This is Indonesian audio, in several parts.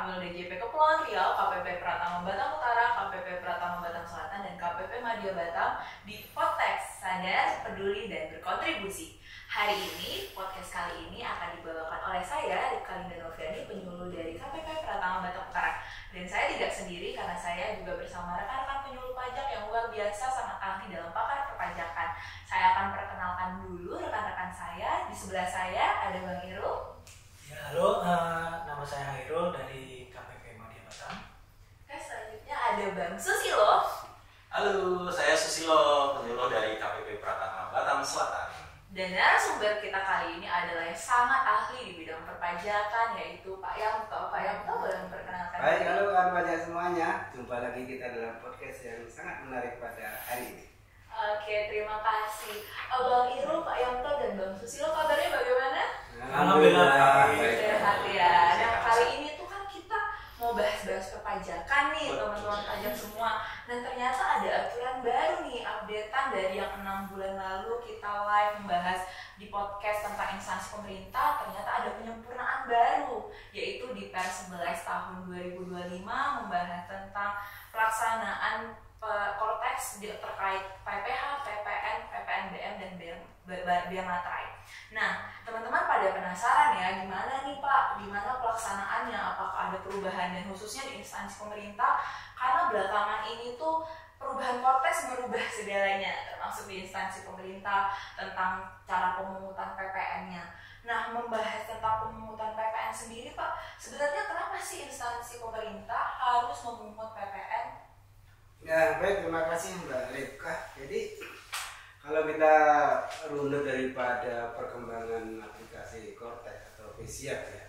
Ramil DJP Kepulauan Riau, KPP Pratama Batam Utara, KPP Pratama Batam Selatan, dan KPP Madya Batam di Podcast Sadar, Peduli, dan Berkontribusi. Hari ini, podcast kali ini akan dibawakan oleh saya, Rifka Linda Noviani, penyuluh dari KPP Pratama Batam Utara. Dan saya tidak sendiri karena saya juga bersama rekan-rekan penyuluh pajak yang luar biasa, sangat ahli dalam pakar perpajakan. Saya akan perkenalkan dulu rekan-rekan saya. Di sebelah saya ada Bang Irul. Ya, halo, nama saya Hairul dari KPP Madya Batam. Oke, selanjutnya ada Bang Susilo. Halo, saya Susilo, penyuluh dari KPP Pratama Batam Selatan. Dan narasumber kita kali ini adalah yang sangat ahli di bidang perpajakan, yaitu Pak Yamto. Pak Yamto, boleh memperkenalkan diri? Baik, halo rekan pajak semuanya. Jumpa lagi kita dalam podcast yang sangat menarik pada hari ini. Oke, terima kasih. Bang Irul, Pak Yamto, dan Bang Susilo, kabarnya bagaimana? Alhamdulillah. Baik. Sehat ya. Nah, kali ini tuh kan kita mau bahas-bahas perpajakan nih, teman-teman pajak semua. Dan ternyata ada aturan baru nih, updatean dari yang 6 bulan lalu kita live membahas di podcast tentang instansi pemerintah. Ternyata ada penyempurnaan baru, yaitu di Per 11 tahun 2025 membahas tentang pelaksanaan korteks terkait PPH, PPN, PPNBM, dan Bea Materai. Nah, teman-teman pada penasaran ya, gimana nih Pak, gimana pelaksanaannya, apakah ada perubahan, dan khususnya di instansi pemerintah, karena belakangan ini tuh perubahan korteks merubah segalanya, termasuk di instansi pemerintah tentang cara pemungutan PPN-nya. Nah, membahas tentang pemungutan PPN sendiri Pak, sebenarnya kenapa sih instansi pemerintah harus memungut PPN? Ya, baik, terima kasih Mbak Rifka. Jadi kalau kita runut daripada perkembangan aplikasi Kortex atau PSIAP ya,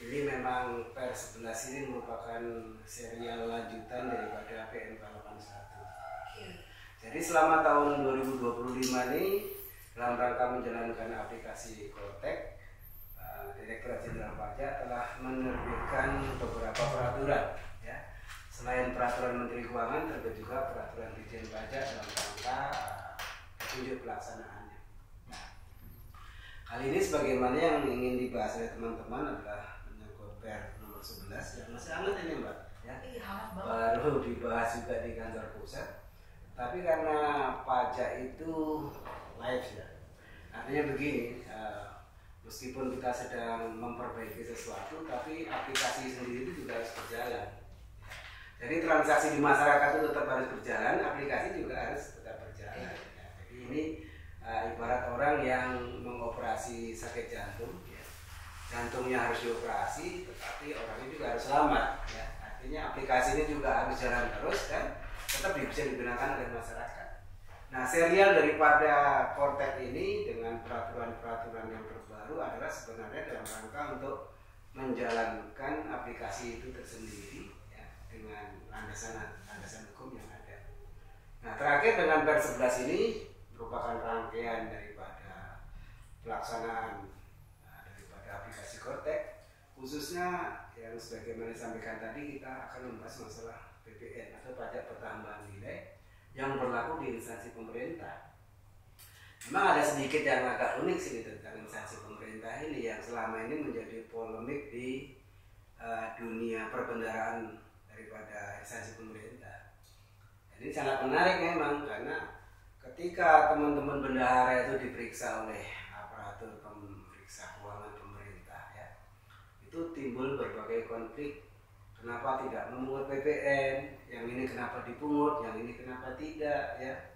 ini memang Per 11 ini merupakan serial lanjutan daripada PMK 81. Jadi selama tahun 2025 ini dalam rangka menjalankan aplikasi Kortex, Direktorat Jenderal Pajak telah menerbitkan beberapa peraturan ya. Selain peraturan Menteri Keuangan, terbit juga peraturan Dirjen Pajak dalam rangka petunjuk pelaksanaannya. Nah, kali ini sebagaimana yang ingin dibahas oleh teman-teman adalah menyangkut Per nomor 11 yang masih hangat ini Mbak ya. Baru dibahas juga di kantor pusat. Tapi karena pajak itu live ya. Artinya begini, meskipun kita sedang memperbaiki sesuatu, tapi aplikasi sendiri itu juga harus berjalan. Jadi transaksi di masyarakat itu tetap harus berjalan, aplikasi juga harus tetap berjalan. Ya, jadi ini ibarat orang yang mengoperasi sakit jantung, ya. Jantungnya harus dioperasi, tetapi orangnya juga harus selamat. Ya. Artinya aplikasi ini juga harus jalan terus dan tetap bisa digunakan oleh masyarakat. Nah, serial daripada Kortex ini dengan peraturan-peraturan yang terbaru adalah sebenarnya dalam rangka untuk menjalankan aplikasi itu tersendiri dengan landasan hukum yang ada. Nah, terakhir dengan Per 11 ini merupakan rangkaian daripada pelaksanaan daripada aplikasi Kortex, khususnya yang sebagaimana disampaikan tadi, kita akan membahas masalah PPN atau pajak pertambahan nilai yang berlaku di instansi pemerintah. Memang ada sedikit yang agak unik sih tentang instansi pemerintah ini yang selama ini menjadi polemik di dunia perbendaharaan daripada instansi pemerintah. Jadi sangat menarik memang karena ketika teman-teman bendahara itu diperiksa oleh aparatur pemeriksa keuangan pemerintah ya, itu timbul berbagai konflik. Kenapa tidak memungut PPN? Yang ini kenapa dipungut? Yang ini kenapa tidak? Ya.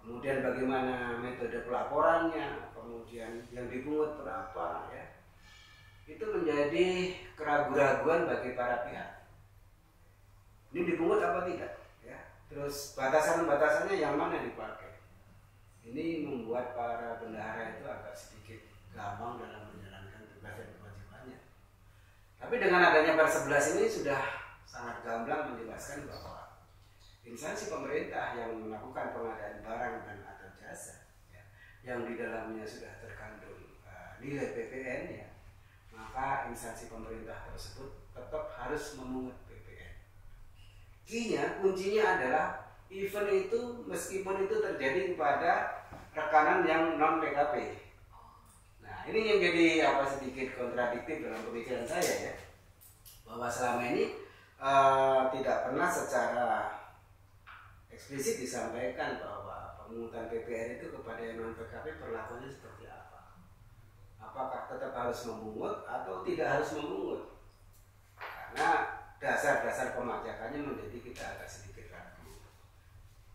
Kemudian bagaimana metode pelaporannya? Kemudian yang dipungut berapa? Ya. Itu menjadi keraguan-keraguan bagi para pihak. Ini dipungut apa tidak? Ya. Terus batasan-batasannya yang mana dipakai? Ini membuat para bendahara itu agak sedikit gampang dalam menjalankan tugas dan kewajibannya. Tapi dengan adanya Per 11 ini sudah sangat gamblang menjelaskan bahwa instansi pemerintah yang melakukan pengadaan barang dan atau jasa ya, yang di dalamnya sudah terkandung nilai PPN ya, maka instansi pemerintah tersebut tetap harus memungut PPN. Kuncinya adalah event itu meskipun itu terjadi pada rekanan yang non PKP. Nah, ini yang jadi sedikit kontradiktif dalam pemikiran saya ya. bahwa selama ini tidak pernah secara eksplisit disampaikan bahwa pemungutan PPN itu kepada yang non PKP perlakuannya seperti apa. Apakah tetap harus memungut atau tidak harus memungut? Karena dasar-dasar pemajakannya menjadi kita agak sedikit ragu.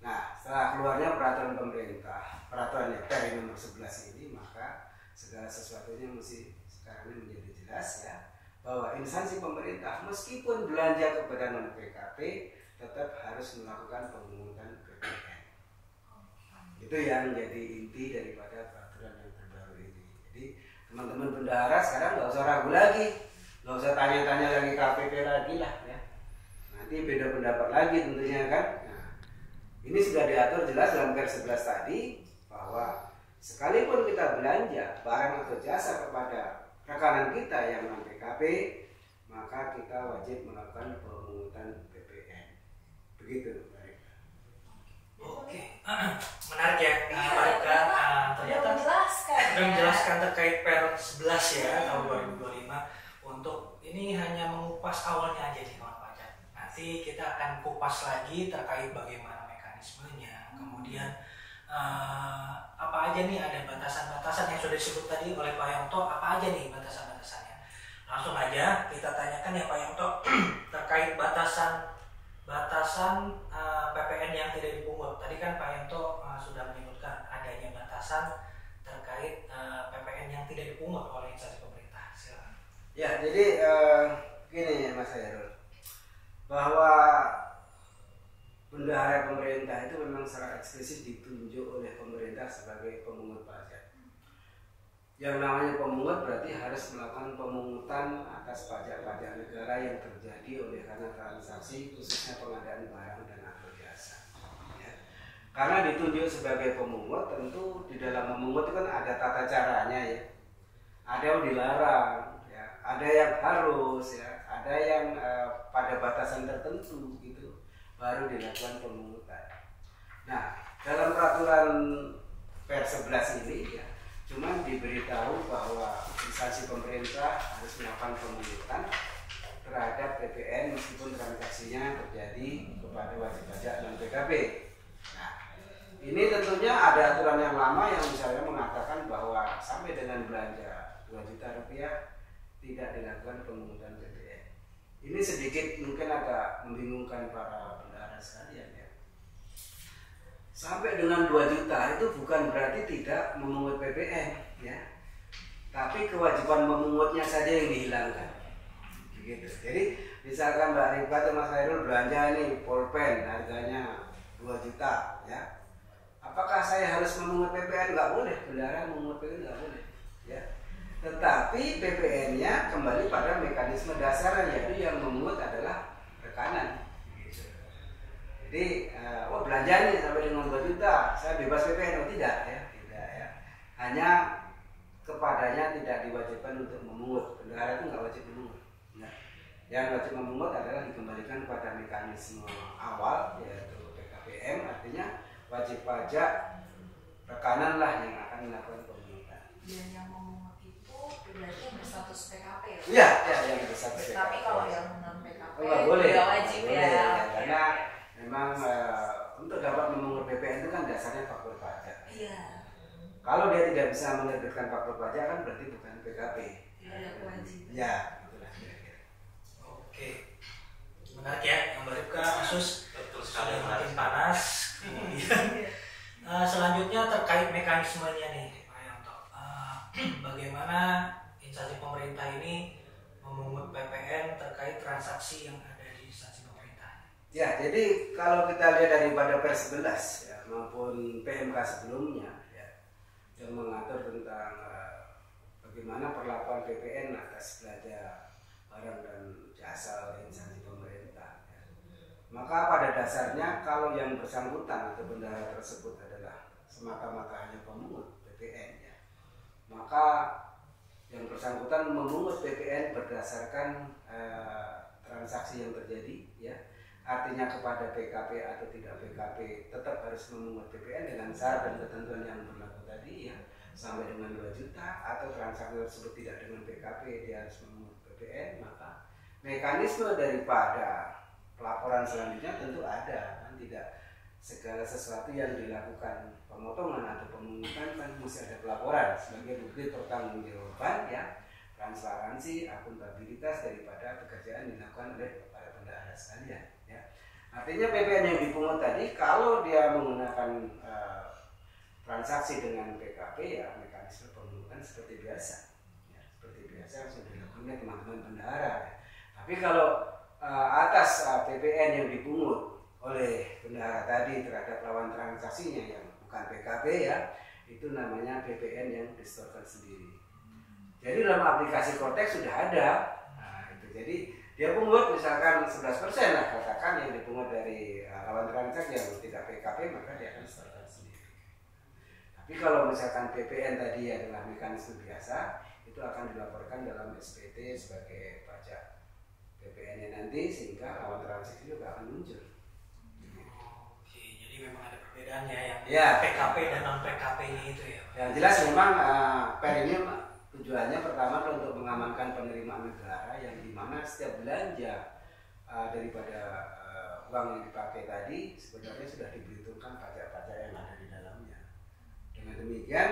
Nah, setelah keluarnya peraturan pemerintah, peraturan DPR nomor 11 ini, maka segala sesuatunya mesti sekarang ini menjadi jelas ya, bahwa instansi pemerintah meskipun belanja kepada non PKP tetap harus melakukan pemungutan PPN. Itu yang menjadi inti daripada peraturan yang terbaru ini. Jadi teman-teman bendahara sekarang nggak usah ragu lagi, nggak usah tanya-tanya lagi KPP lagi lah ya. Nanti beda pendapat lagi tentunya kan. Nah, ini sudah diatur jelas dalam Pers 11 tadi bahwa sekalipun kita belanja barang atau jasa kepada rekanan kita yang non PKP, maka kita wajib melakukan pemungutan PPN. Begitu, Mbak Rika. Oke, menarik ya, Mbak Rika. Ternyata sudah menjelaskan terkait Per 11 ya tahun 2025. Untuk ini hanya mengupas awalnya aja nih kawan pajak. Nanti kita akan kupas lagi terkait bagaimana mekanismenya, kemudian apa aja nih, ada batasan-batasan yang sudah disebut tadi oleh Pak Yongto, apa aja nih batasan-batasannya. Langsung aja kita tanyakan ya Pak Yongto terkait batasan PPN yang tidak dipungut. Tadi kan Pak Yongto sudah menyebutkan adanya batasan terkait PPN yang tidak dipungut oleh instansi pemerintah. Silakan. Ya, jadi gini ya Mas Hairul, bahwa bendahara pemerintah itu memang secara eksplisit ditunjuk oleh pemerintah sebagai pemungut pajak. Yang namanya pemungut berarti harus melakukan pemungutan atas pajak-pajak negara yang terjadi oleh karena transaksi khususnya pengadaan barang dan atau jasa. Ya. Karena ditunjuk sebagai pemungut, tentu di dalam memungut itu kan ada tata caranya ya. Ada yang dilarang, ya. Ada yang harus, ya. Ada yang pada batasan tertentu gitu baru dilakukan pemungutan. Nah, dalam peraturan Per 11 ini ya, cuma diberitahu bahwa instansi pemerintah harus melakukan pemungutan terhadap PPN meskipun transaksinya terjadi kepada wajib pajak non PKP. Nah, ini tentunya ada aturan yang lama yang misalnya mengatakan bahwa sampai dengan belanja 2 juta rupiah tidak dilakukan pemungutan PPN. Ini sedikit mungkin agak membingungkan para bendahara sekalian ya. Sampai dengan 2 juta itu bukan berarti tidak memungut PPN ya. Tapi kewajiban memungutnya saja yang dihilangkan. Begitu. Jadi misalkan Mbak Rika atau Mas Hairul belanja nih pulpen harganya 2 juta ya. Apakah saya harus memungut PPN? Enggak boleh, bendahara memungut PPN enggak boleh ya. Tetapi PPN-nya kembali pada mekanisme dasar, yaitu yang memungut adalah rekanan. Jadi, belanja nih sampai dengan 2 juta, saya bebas PPN, tidak ya, tidak ya. Hanya kepadanya tidak diwajibkan untuk memungut. Bendahara itu nggak wajib memungut. Nah, yang wajib memungut adalah dikembalikan pada mekanisme awal, yaitu PKPM, artinya wajib pajak rekanan lah yang akan melakukan pemungutan. Dan yang memungut itu berarti yang berstatus PKP ya? Iya, ya, yang berstatus PKP. Tapi kalau yang non PKP boleh, tidak wajib boleh, ya. Karena memang untuk dapat memungut PPN itu kan dasarnya faktur pajak. Iya. Kalau dia tidak bisa menerbitkan faktur pajak kan berarti bukan PKP. Tidak ada kewajiban. Ya, itulah kira-kira. Oke, menarik ya, yang Mbak Rika, Asus Betul sekali, sudah makin menarik. panas. Kemudian selanjutnya terkait mekanismenya nih Pak Yanto, bagaimana instansi pemerintah ini memungut PPN terkait transaksi yang ada di instansi pemerintah? Ya, jadi kalau kita lihat daripada Pers 11 ya, maupun PMK sebelumnya ya, yang mengatur tentang bagaimana perlakuan PPN atas belanja barang dan jasa oleh instansi pemerintah ya. Maka pada dasarnya kalau yang bersangkutan atau bendahara tersebut adalah semata-mata hanya pemungut PPN ya, maka yang bersangkutan memungut PPN berdasarkan transaksi yang terjadi ya. Artinya kepada PKP atau tidak PKP tetap harus memungut PPN dengan syarat dan ketentuan yang berlaku tadi ya, sampai dengan 2 juta, atau transaksi tersebut tidak dengan PKP dia harus memungut PPN, maka mekanisme daripada pelaporan selanjutnya tentu ada, kan tidak segala sesuatu yang dilakukan pemotongan atau pemungutan kan mesti ada pelaporan sebagai bukti pertanggungjawaban ya, transparansi, akuntabilitas daripada pekerjaan dilakukan oleh para bendahara sekalian ya. Artinya PPN yang dipungut tadi kalau dia menggunakan transaksi dengan PKP ya mekanisme pemungutan seperti biasa ya, seperti biasa yang sudah dilakukan oleh teman-teman bendahara ya. Tapi kalau atas PPN yang dipungut oleh bendahara tadi terhadap lawan transaksinya yang bukan PKP ya, itu namanya PPN yang distorkan sendiri. Jadi dalam aplikasi Cortex sudah ada. Nah, itu jadi dia pungut misalkan 11% lah katakan yang dipungut dari lawan transaksi yang tidak PKP, maka dia akan distorkan sendiri. Tapi kalau misalkan PPN tadi adalah mekanisme biasa, itu akan dilaporkan dalam SPT sebagai pajak PPN-nya nanti sehingga lawan transaksi juga akan muncul. Oke, jadi memang ada perbedaannya yang ya, PKP dan non PKP-nya itu ya. Yang jelas memang PER ini tujuannya pertama untuk mengamankan penerimaan negara yang dimana setiap belanja daripada uang yang dipakai tadi sebenarnya sudah diperhitungkan pajak-pajak yang ada di dalamnya. Dengan demikian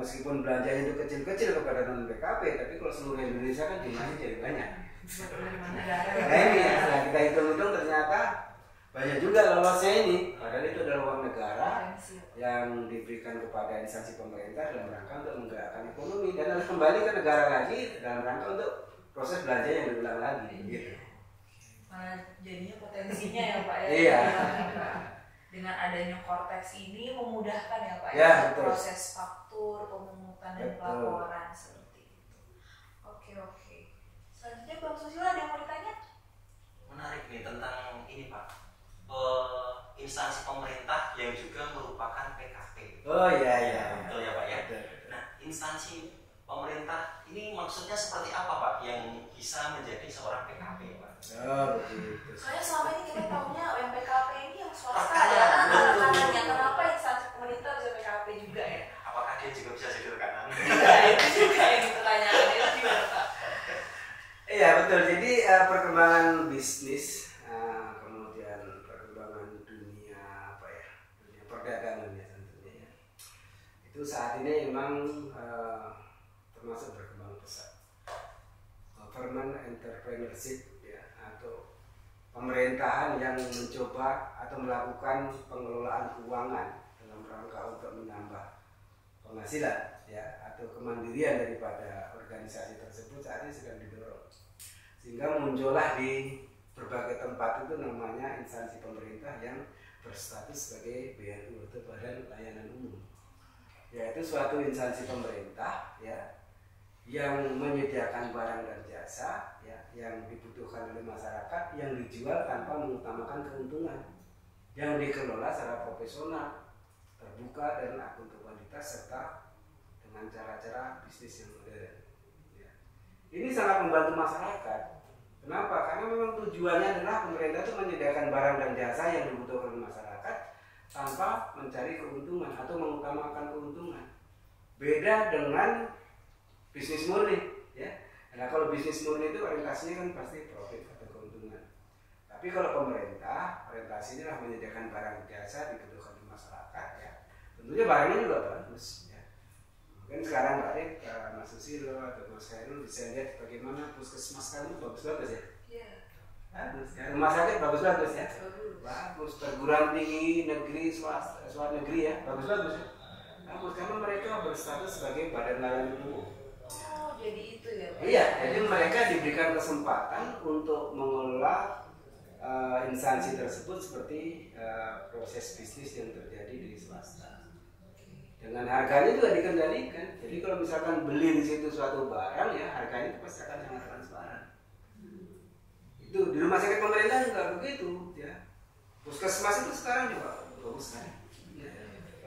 meskipun belanjanya itu kecil-kecil kepada non PKP, tapi kalau seluruh Indonesia kan jumlahnya jadi banyak. Nah ini setelah kita hitung-hitung ternyata banyak juga lolosnya ini, padahal itu adalah uang negara yang diberikan kepada instansi pemerintah dalam rangka untuk menggerakkan ekonomi dan harus kembali ke negara lagi dalam rangka untuk proses belanja yang diulang lagi. Gitu. Jadinya potensinya ya Pak ya. Iya. Dengan adanya Cortex ini memudahkan ya Pak ya, proses faktur, pemungutan dan pelaporan seperti itu. Oke. Selanjutnya Bang Susilo ada yang mau ditanya? Menarik nih tentang ini Pak, instansi pemerintah yang juga merupakan PKP. Oh iya. Betul ya Pak ya. Nah instansi pemerintah ini maksudnya seperti apa Pak yang bisa menjadi seorang PKP Pak? Oh begitu. Soalnya selama ini kita tahunya yang PKP ini yang swasta ya. Rekanannya kenapa instansi pemerintah bisa PKP juga ya? Apakah dia juga bisa jadi rekanan? Iya itu juga yang pertanyaannya itu gimana Pak? Iya betul. Jadi perkembangan bisnis kemudian perkembangan dunia perdagangan ya tentunya ya. Itu saat ini memang termasuk berkembang pesat. Government entrepreneurship ya atau pemerintahan yang mencoba atau melakukan pengelolaan keuangan dalam rangka untuk menambah penghasilan ya atau kemandirian daripada organisasi tersebut saat ini sedang didorong. Sehingga muncullah di berbagai tempat itu namanya instansi pemerintah yang berstatus sebagai BLU atau Badan Layanan Umum, yaitu suatu instansi pemerintah ya yang menyediakan barang dan jasa ya yang dibutuhkan oleh masyarakat yang dijual tanpa mengutamakan keuntungan, yang dikelola secara profesional, terbuka dan akuntabilitas serta dengan cara-cara bisnis yang modern. Ya. Ini sangat membantu masyarakat. Kenapa? Karena memang tujuannya adalah pemerintah itu menyediakan barang dan jasa yang dibutuhkan oleh masyarakat tanpa mencari keuntungan atau mengutamakan keuntungan. Beda dengan bisnis murni, ya. Nah kalau bisnis murni itu orientasinya kan pasti profit atau keuntungan. Tapi kalau pemerintah orientasinya adalah menyediakan barang jasa dibutuhkan oleh masyarakat, ya. Tentunya barangnya juga bagus. Ya. Mungkin sekarang Pak Rik, Mas Susilo atau Mas Khairul bisa lihat bagaimana puskesmas kami bagus-bagus ya. Iya. Bagus. Ya. Rumah sakit bagus-bagus ya. Bagus. Perguruan tinggi negeri swasta negeri ya bagus-bagus ya. Bagus karena mereka berstatus sebagai badan layanan umum. Oh jadi itu ya Pak? Iya. Jadi mereka diberikan kesempatan untuk mengelola instansi tersebut seperti proses bisnis yang terjadi di swasta. Dengan harganya juga dikendalikan. Jadi kalau misalkan beli di situ suatu barang ya harganya itu pasti akan sangat transparan. Itu di rumah sakit pemerintah juga begitu ya. Puskesmas itu sekarang juga bagus kan. Ya,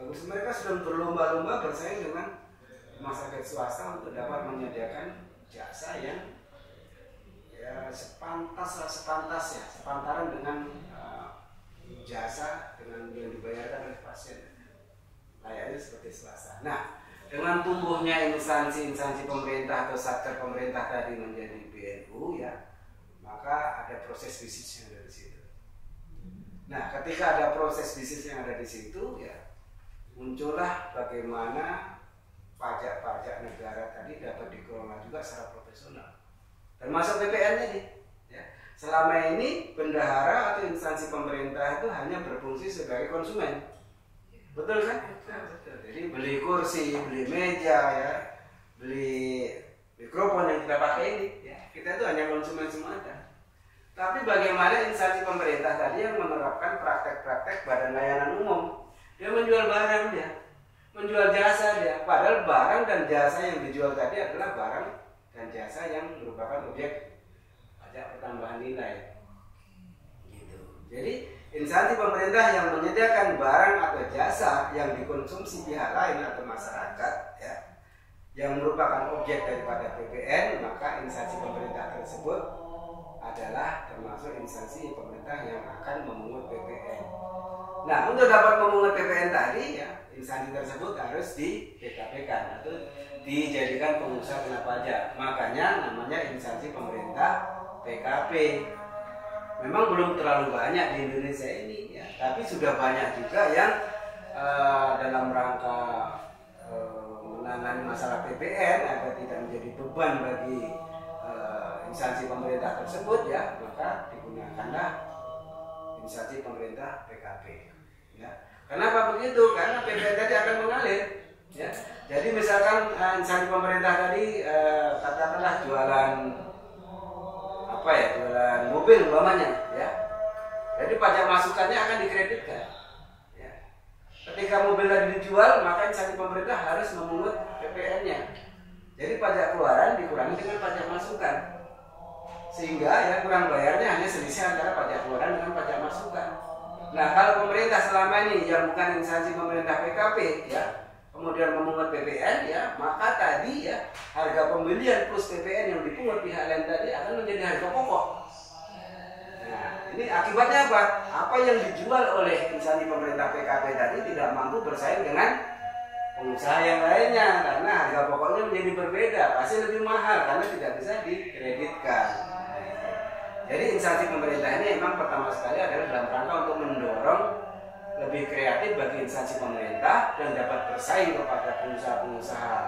bagus. Mereka sedang berlomba-lomba bersaing dengan rumah sakit swasta untuk dapat menyediakan jasa yang ya sepantaran dengan jasa dengan yang dibayarkan oleh pasien. Layaknya seperti swasta. Nah, dengan tumbuhnya instansi-instansi pemerintah atau sektor pemerintah tadi menjadi BNU ya, maka ada proses bisnis yang ada di situ. Nah, ketika ada proses bisnis yang ada di situ, ya muncullah bagaimana pajak-pajak negara tadi dapat dikelola juga secara profesional, termasuk PPN tadi. Ya. Selama ini bendahara atau instansi pemerintah itu hanya berfungsi sebagai konsumen, betul kan? Nah, betul. Jadi beli kursi, beli meja, ya, beli mikrofon yang kita pakai ini, ya, kita itu hanya konsumen semata. Tapi bagaimana instansi pemerintah tadi yang menerapkan praktek-praktek badan layanan umum? Dia menjual barang, dia menjual jasa, dia. Padahal barang dan jasa yang dijual tadi adalah barang dan jasa yang merupakan objek pajak pertambahan nilai. Gitu. Jadi instansi pemerintah yang menyediakan barang atau jasa yang dikonsumsi pihak lain atau masyarakat, ya, yang merupakan objek daripada PPN, maka instansi pemerintah tersebut adalah termasuk instansi pemerintah yang akan memungut PPN. Nah, untuk dapat memungut PPN tadi, ya, instansi tersebut harus di PKP-kan atau dijadikan pengusaha kena pajak. Makanya namanya instansi pemerintah PKP. Memang belum terlalu banyak di Indonesia ini, ya, tapi sudah banyak juga yang dalam rangka menangani masalah PPN agar tidak menjadi beban bagi instansi pemerintah tersebut, ya, maka digunakanlah instansi pemerintah PKP. Ya. Kenapa begitu? Karena PPN tadi akan mengalir. Ya. Jadi misalkan instansi pemerintah tadi katakanlah jualan apa ya, jualan mobil umpamanya, ya. Jadi pajak masukannya akan dikreditkan. Ya. Ketika mobil tadi dijual, maka instansi pemerintah harus memungut PPN-nya. Jadi pajak keluaran dikurangi dengan pajak masukan. Sehingga ya kurang bayarnya hanya selisih antara pajak keluaran dengan pajak masukan. Nah, kalau pemerintah selama ini yang bukan instansi pemerintah PKP, ya, kemudian memungut PPN, ya, maka tadi, ya, harga pembelian plus PPN yang dipungut pihak lain tadi akan menjadi harga pokok. Nah, ini akibatnya apa? Apa yang dijual oleh instansi pemerintah PKP tadi tidak mampu bersaing dengan pengusaha yang lainnya karena harga pokoknya menjadi berbeda, pasti lebih mahal karena tidak bisa dikreditkan. Jadi instansi pemerintah ini memang pertama sekali adalah dalam rangka untuk mendorong lebih kreatif bagi instansi pemerintah dan dapat bersaing kepada pengusaha-pengusaha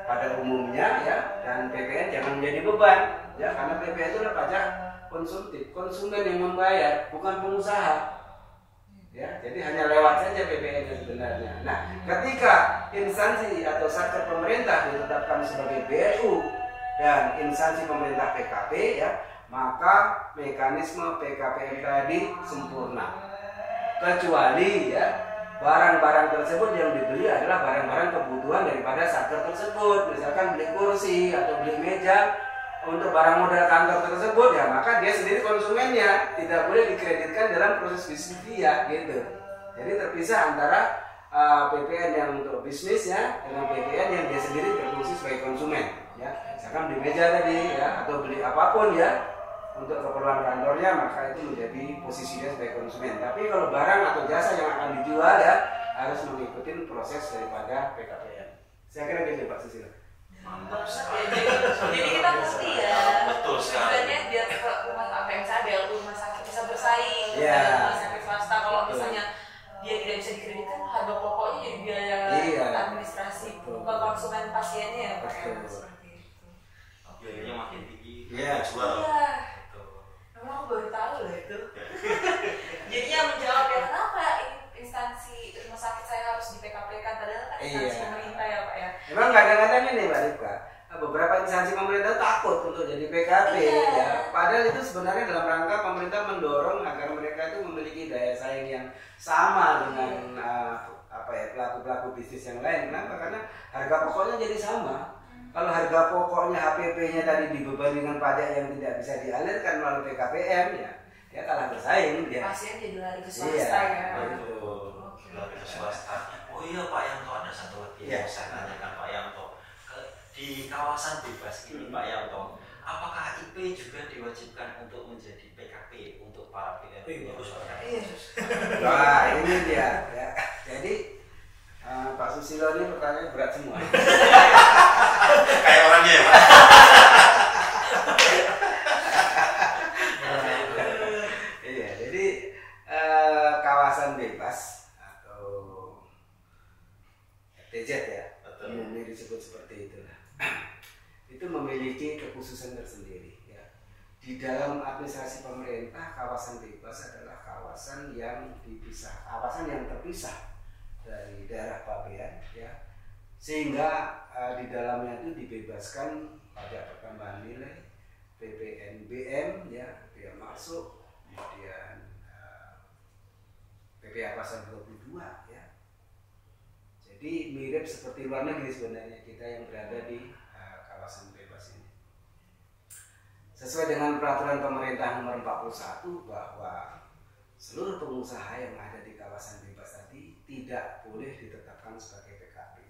pada umumnya, ya, dan PPN jangan menjadi beban, ya, karena PPN itu adalah pajak konsumtif, konsumen yang membayar, bukan pengusaha. Ya, jadi hanya lewat saja PPN sebenarnya. Nah, ketika instansi atau satker pemerintah ditetapkan sebagai BLU dan instansi pemerintah PKP, ya, maka mekanisme PKPM tadi sempurna. Kecuali, ya, barang-barang tersebut yang dibeli adalah barang-barang kebutuhan daripada satker tersebut. Misalkan beli kursi atau beli meja untuk barang modal kantor tersebut, ya, maka dia sendiri konsumennya, tidak boleh dikreditkan dalam proses bisnis dia, gitu. Jadi terpisah antara PPN yang untuk bisnisnya dengan PPN yang dia sendiri berfungsi sebagai konsumen, ya. Misalkan beli meja tadi, ya, atau beli apapun, ya, untuk keperluan kantornya, maka itu menjadi posisi dia sebagai konsumen. Tapi kalau barang atau jasa yang akan dijual, ya, harus mengikuti proses daripada PKPM. Saya kira gitu, Pak Susilo. Mantap sekali. Jadi kita mesti, ya, betul sekali. tujuannya biar rumah apa yang saya biar rumah sakit bisa bersaing Ya. dengan rumah sakit swasta. Kalau misalnya dia tidak bisa dikreditkan, harga pokoknya jadi biaya administrasi ke konsumen pasiennya, ya, Pak. Seperti itu. Biayanya makin tinggi, jual. Iya. Memang aku baru tahu loh itu. Jadinya menjawab ya kenapa instansi rumah sakit saya harus di PKP-kan, padahal kan instansi pemerintah, ya, Pak, ya. Memang kadang-kadang ini, Mbak Rifka, beberapa instansi pemerintah takut untuk jadi PKP, ya. Padahal itu sebenarnya dalam rangka pemerintah mendorong agar mereka itu memiliki daya saing yang sama dengan pelaku-pelaku bisnis yang lain. Kenapa? Karena harga pokoknya jadi sama. Kalau harga pokoknya HPP-nya tadi dibebani dengan pajak yang tidak bisa dialirkan melalui PKPM, ya, dia kalah bersaing. Dia. Pasien jadi lari ke swasta, ya. Lari ke swasta. Oh iya, Pak Yanto, ada satu lagi yang saya tanyakan, Pak Yanto. Di kawasan bebas ini, Pak Yanto, apakah IP juga diwajibkan untuk menjadi PKP untuk para PKP? Wah, ini dia, ya. Jadi Pak Susilo ini pertanyaan berat semua. Kayak orangnya, ya, Pak. tersendiri ya. Di dalam administrasi pemerintah, kawasan bebas adalah kawasan yang terpisah dari daerah pabean ya, sehingga di dalamnya itu dibebaskan pajak pertambahan nilai, PPNBM ya, biaya masuk, kemudian PPh pasal 22 ya. Jadi mirip seperti luar negeri sebenarnya kita yang berada di kawasan bebas ini. Sesuai dengan peraturan pemerintah nomor 41 bahwa seluruh pengusaha yang ada di kawasan bebas tadi tidak boleh ditetapkan sebagai PKP.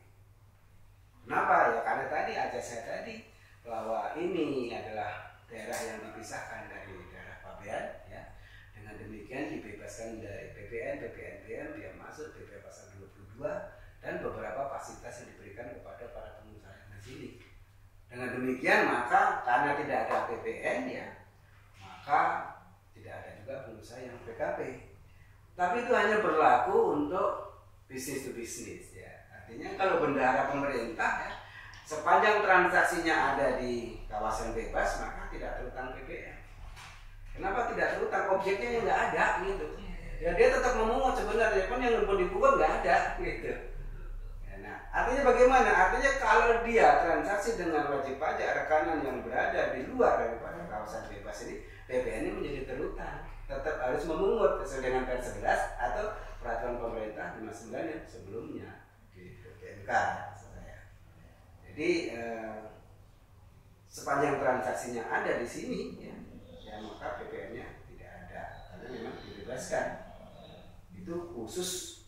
Kenapa? Ya karena tadi saya tadi bahwa ini adalah daerah yang dipisahkan dari daerah pabean ya. Dengan demikian dibebaskan dari PPN, PPNBM, biaya masuk, PPh pasal 22 dan beberapa fasilitas yang diberikan kepada para pengusaha yang di sini. Dengan demikian maka karena tidak ada PPN ya, maka tidak ada juga pengusaha yang PKP. Tapi itu hanya berlaku untuk bisnis to bisnis ya. Artinya kalau bendahara pemerintah ya, sepanjang transaksinya ada di kawasan bebas maka tidak terutang PPN. Kenapa tidak terutang? Objeknya yang nggak ada gitu. Ya dia tetap memungut sebenarnya, pun yang mau dipungut nggak ada gitu. Nah, artinya bagaimana? Artinya kalau dia transaksi dengan wajib pajak rekanan yang berada di luar daripada kawasan bebas ini, PPN-nya menjadi terutang. Tetap harus memungut sesuai dengan Pers 11 atau peraturan pemerintah 59 yang sebelumnya gitu, PMK maksud saya. Jadi sepanjang transaksinya ada di sini ya maka PPN-nya tidak ada karena memang dibebaskan. Itu khusus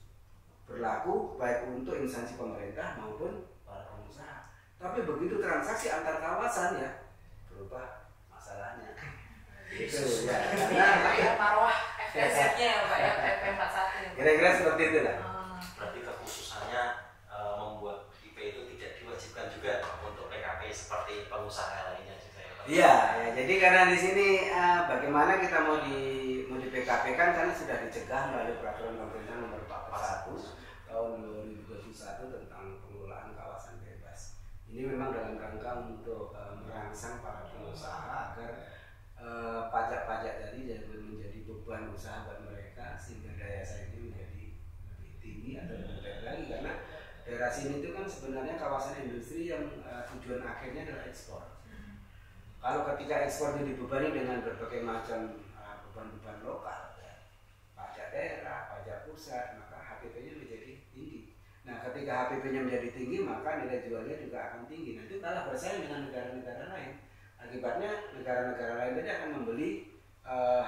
berlaku baik untuk instansi pemerintah maupun para pengusaha. Tapi begitu transaksi antar kawasan ya berubah masalahnya. Itu ya. Karena marwah FTZ-nya ya Pak ya, PP41. Kira-kira seperti itu lah. Berarti kekhususannya membuat IP itu tidak diwajibkan juga untuk PKP seperti pengusaha lainnya juga ya Pak. Iya, ya, jadi karena di sini bagaimana kita mau di PKP kan karena sudah dicegah melalui peraturan pemerintah nomor 41 tahun 2021 tentang pengelolaan kawasan bebas. Ini memang dalam rangka untuk merangsang para pengusaha agar pajak-pajak tadi jangan menjadi beban usaha buat mereka sehingga daya saingnya menjadi lebih tinggi atau lebih baik lagi karena daerah sini itu kan sebenarnya kawasan industri yang tujuan akhirnya adalah ekspor. Kalau ketika ekspor itu dibebani dengan berbagai macam beban-beban lokal, ya, pajak daerah, pajak pusat, maka HPP-nya menjadi tinggi. Nah, ketika HPP-nya menjadi tinggi, maka nilai jualnya juga akan tinggi. Nah, itu kalah bersaing dengan negara-negara lain. Akibatnya negara-negara lain tadi akan membeli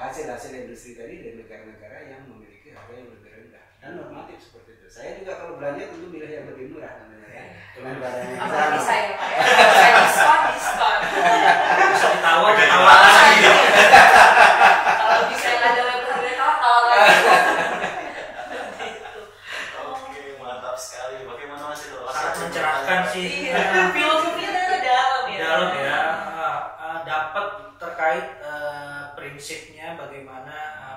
hasil-hasil industri tadi dari negara-negara yang memiliki harga yang lebih rendah dan normatif seperti itu. Saya juga kalau belanja tentu milih yang lebih murah namanya ya. Dengan barang yang sama. Apalagi saya Pak ya. Saya diskon. Bisa ditawar lagi. Kalau bisa yang ada harga tawar lagi. Oke, mantap sekali. Bagaimana Mas itu? Sangat mencerahkan sih. Filosofinya dalam ya. Dalam ya. Dapat terkait prinsipnya bagaimana